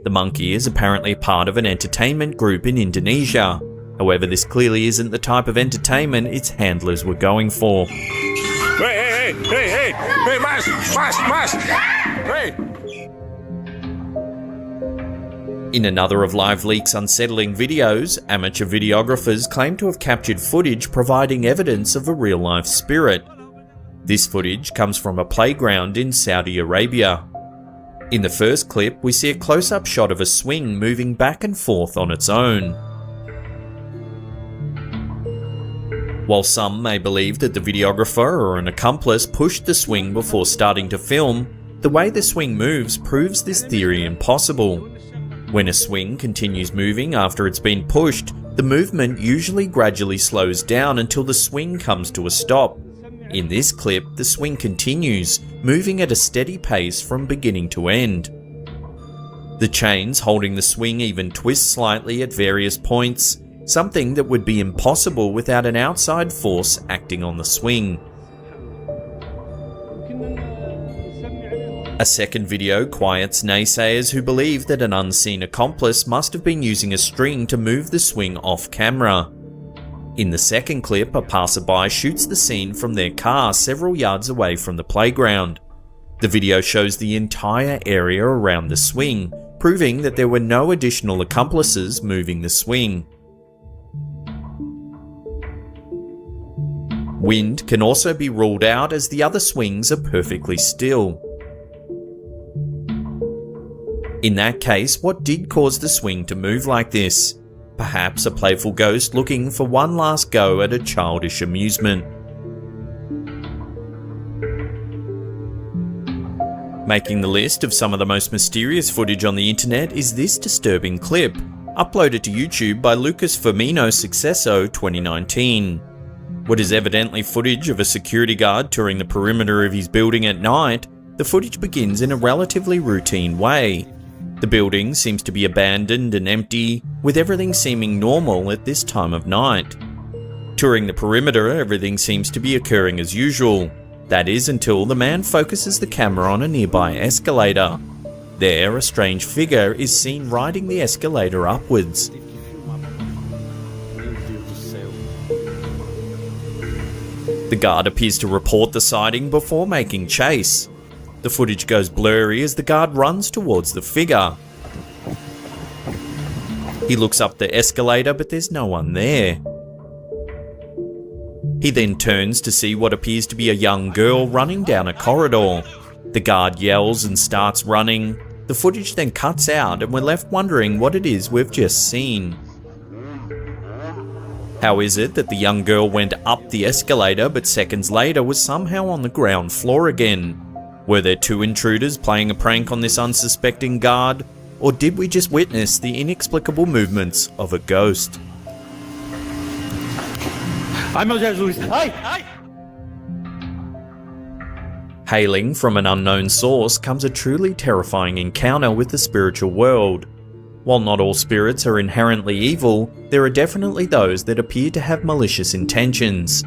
The monkey is apparently part of an entertainment group in Indonesia. However, this clearly isn't the type of entertainment its handlers were going for. Hey, mas! Hey! In another of LiveLeak's unsettling videos, amateur videographers claim to have captured footage providing evidence of a real-life spirit. This footage comes from a playground in Saudi Arabia. In the first clip, we see a close-up shot of a swing moving back and forth on its own. While some may believe that the videographer or an accomplice pushed the swing before starting to film, the way the swing moves proves this theory impossible. When a swing continues moving after it's been pushed, the movement usually gradually slows down until the swing comes to a stop. In this clip, the swing continues, moving at a steady pace from beginning to end. The chains holding the swing even twist slightly at various points, something that would be impossible without an outside force acting on the swing. A second video quiets naysayers who believe that an unseen accomplice must have been using a string to move the swing off camera. In the second clip, a passerby shoots the scene from their car several yards away from the playground. The video shows the entire area around the swing, proving that there were no additional accomplices moving the swing. Wind can also be ruled out as the other swings are perfectly still. In that case, what did cause the swing to move like this? Perhaps a playful ghost looking for one last go at a childish amusement. Making the list of some of the most mysterious footage on the internet is this disturbing clip, uploaded to YouTube by Lucas Firmino Successo 2019. What is evidently footage of a security guard touring the perimeter of his building at night, the footage begins in a relatively routine way. The building seems to be abandoned and empty, with everything seeming normal at this time of night. Touring the perimeter, everything seems to be occurring as usual. That is until the man focuses the camera on a nearby escalator. There, a strange figure is seen riding the escalator upwards. The guard appears to report the sighting before making chase. The footage goes blurry as the guard runs towards the figure. He looks up the escalator, but there's no one there. He then turns to see what appears to be a young girl running down a corridor. The guard yells and starts running. The footage then cuts out and we're left wondering what it is we've just seen. How is it that the young girl went up the escalator but seconds later was somehow on the ground floor again? Were there two intruders playing a prank on this unsuspecting guard? Or did we just witness the inexplicable movements of a ghost? Hailing from an unknown source comes a truly terrifying encounter with the spiritual world. While not all spirits are inherently evil, there are definitely those that appear to have malicious intentions.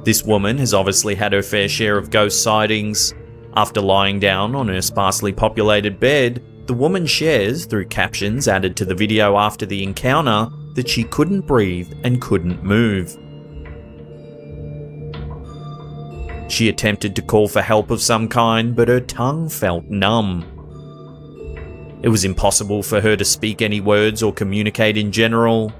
This woman has obviously had her fair share of ghost sightings. After lying down on her sparsely populated bed, the woman shares, through captions added to the video after the encounter, that she couldn't breathe and couldn't move. She attempted to call for help of some kind, but her tongue felt numb. It was impossible for her to speak any words or communicate in general.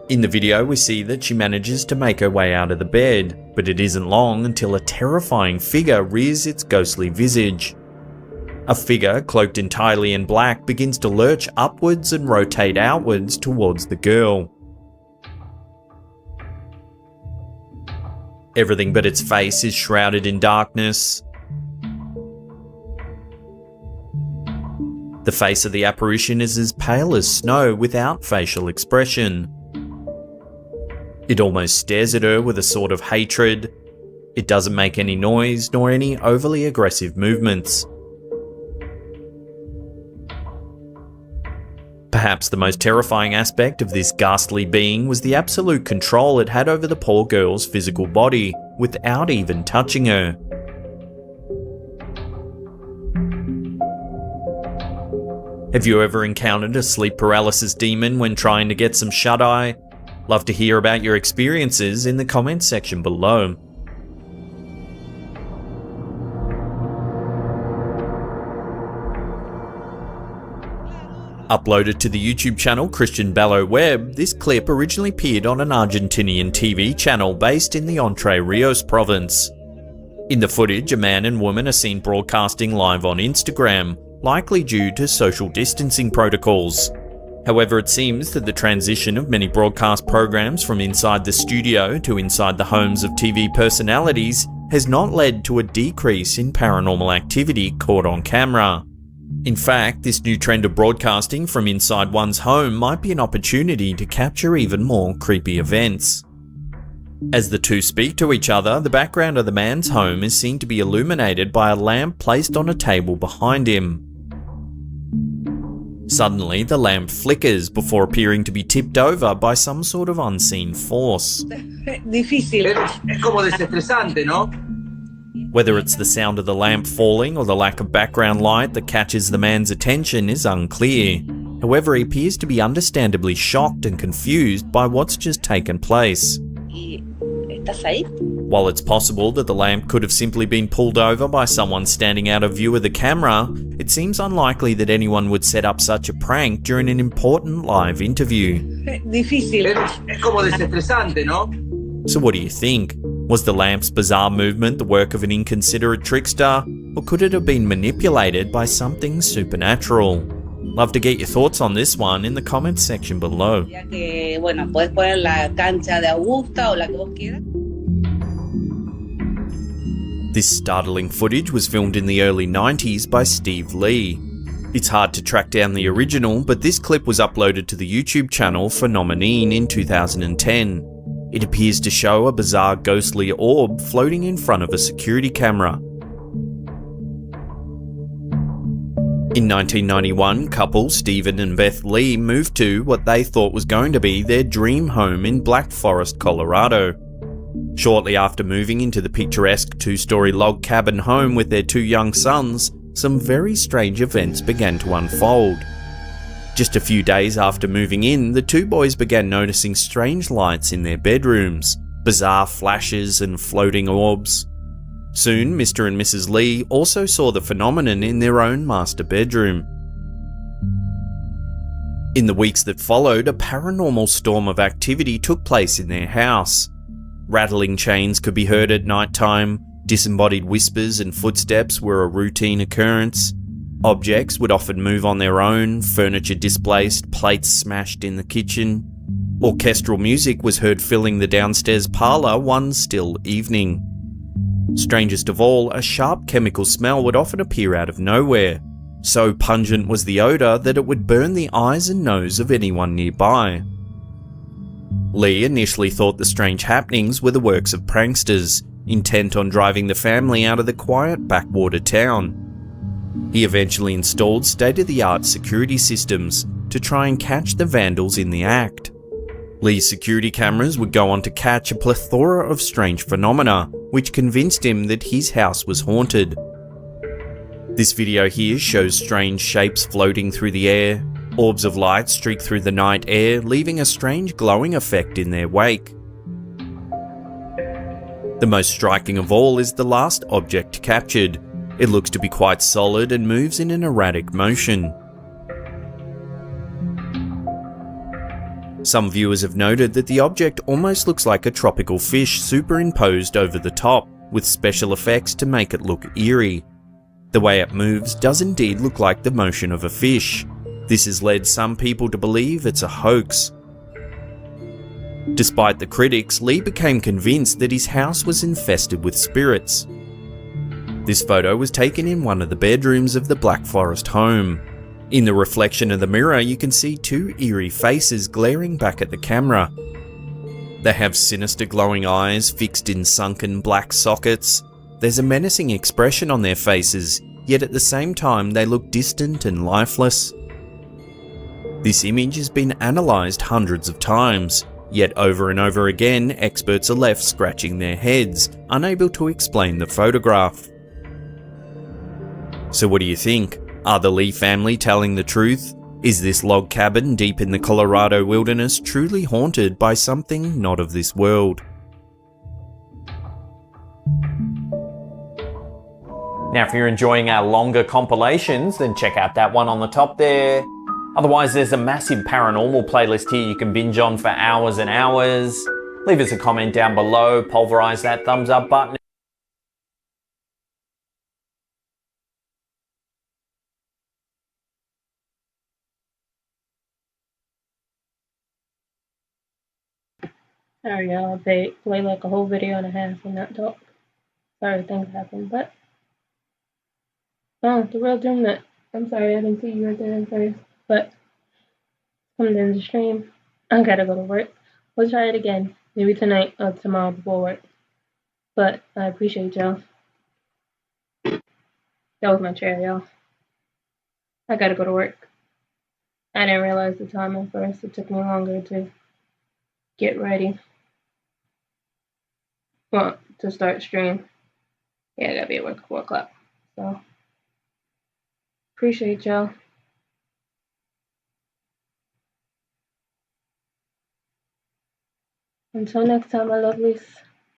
In the video, we see that she manages to make her way out of the bed, but it isn't long until a terrifying figure rears its ghostly visage. A figure, cloaked entirely in black, begins to lurch upwards and rotate outwards towards the girl. Everything but its face is shrouded in darkness. The face of the apparition is as pale as snow without facial expression. It almost stares at her with a sort of hatred. It doesn't make any noise nor any overly aggressive movements. Perhaps the most terrifying aspect of this ghastly being was the absolute control it had over the poor girl's physical body, without even touching her. Have you ever encountered a sleep paralysis demon when trying to get some shut-eye? Love to hear about your experiences in the comments section below. Uploaded to the YouTube channel Christian Bello Web, this clip originally appeared on an Argentinian TV channel based in the Entre Rios province. In the footage, a man and woman are seen broadcasting live on Instagram, likely due to social distancing protocols. However, it seems that the transition of many broadcast programs from inside the studio to inside the homes of TV personalities has not led to a decrease in paranormal activity caught on camera. In fact, this new trend of broadcasting from inside one's home might be an opportunity to capture even more creepy events. As the two speak to each other, the background of the man's home is seen to be illuminated by a lamp placed on a table behind him. Suddenly, the lamp flickers before appearing to be tipped over by some sort of unseen force. Difícil. Es como desestresante, ¿no? Whether it's the sound of the lamp falling or the lack of background light that catches the man's attention is unclear. However, he appears to be understandably shocked and confused by what's just taken place. While it's possible that the lamp could have simply been pulled over by someone standing out of view of the camera, it seems unlikely that anyone would set up such a prank during an important live interview. So what do you think? Was the lamp's bizarre movement the work of an inconsiderate trickster, or could it have been manipulated by something supernatural? Love to get your thoughts on this one in the comments section below. This startling footage was filmed in the early 90s by Steve Lee. It's hard to track down the original, but this clip was uploaded to the YouTube channel Phenomenine in 2010. It appears to show a bizarre ghostly orb floating in front of a security camera. In 1991, couple Stephen and Beth Lee moved to what they thought was going to be their dream home in Black Forest, Colorado. Shortly after moving into the picturesque two-story log cabin home with their two young sons, some very strange events began to unfold. Just a few days after moving in, the two boys began noticing strange lights in their bedrooms, bizarre flashes and floating orbs. Soon, Mr. and Mrs. Lee also saw the phenomenon in their own master bedroom. In the weeks that followed, a paranormal storm of activity took place in their house. Rattling chains could be heard at night time, disembodied whispers and footsteps were a routine occurrence. Objects would often move on their own, furniture displaced, plates smashed in the kitchen. Orchestral music was heard filling the downstairs parlour one still evening. Strangest of all, a sharp chemical smell would often appear out of nowhere. So pungent was the odour that it would burn the eyes and nose of anyone nearby. Lee initially thought the strange happenings were the works of pranksters, intent on driving the family out of the quiet backwater town. He eventually installed state-of-the-art security systems to try and catch the vandals in the act. Lee's security cameras would go on to catch a plethora of strange phenomena, which convinced him that his house was haunted. This video here shows strange shapes floating through the air. Orbs of light streak through the night air, leaving a strange glowing effect in their wake. The most striking of all is the last object captured. It looks to be quite solid and moves in an erratic motion. Some viewers have noted that the object almost looks like a tropical fish superimposed over the top, with special effects to make it look eerie. The way it moves does indeed look like the motion of a fish. This has led some people to believe it's a hoax. Despite the critics, Lee became convinced that his house was infested with spirits. This photo was taken in one of the bedrooms of the Black Forest home. In the reflection of the mirror, you can see two eerie faces glaring back at the camera. They have sinister glowing eyes fixed in sunken black sockets. There's a menacing expression on their faces, yet at the same time they look distant and lifeless. This image has been analysed hundreds of times, yet over and over again experts are left scratching their heads, unable to explain the photograph. So what do you think? Are the Lee family telling the truth? Is this log cabin deep in the Colorado wilderness truly haunted by something not of this world? Now, if you're enjoying our longer compilations, then check out that one on the top there. Otherwise, there's a massive paranormal playlist here you can binge on for hours and hours. Leave us a comment down below, pulverize that thumbs up button. Sorry, y'all. They play like a whole video and a half and not talk. Sorry, things happen, but... Oh, the real Doom Nut. I'm sorry, I didn't see you right there at first. But, coming in the stream. I gotta go to work. We'll try it again. Maybe tonight or tomorrow before work. But, I appreciate y'all. That was my chair, y'all. I gotta go to work. I didn't realize the time at first. It took me longer to get ready. Well, to start stream. Yeah, I gotta be at work at 4 o'clock. So, appreciate y'all. Until next time, my lovelies.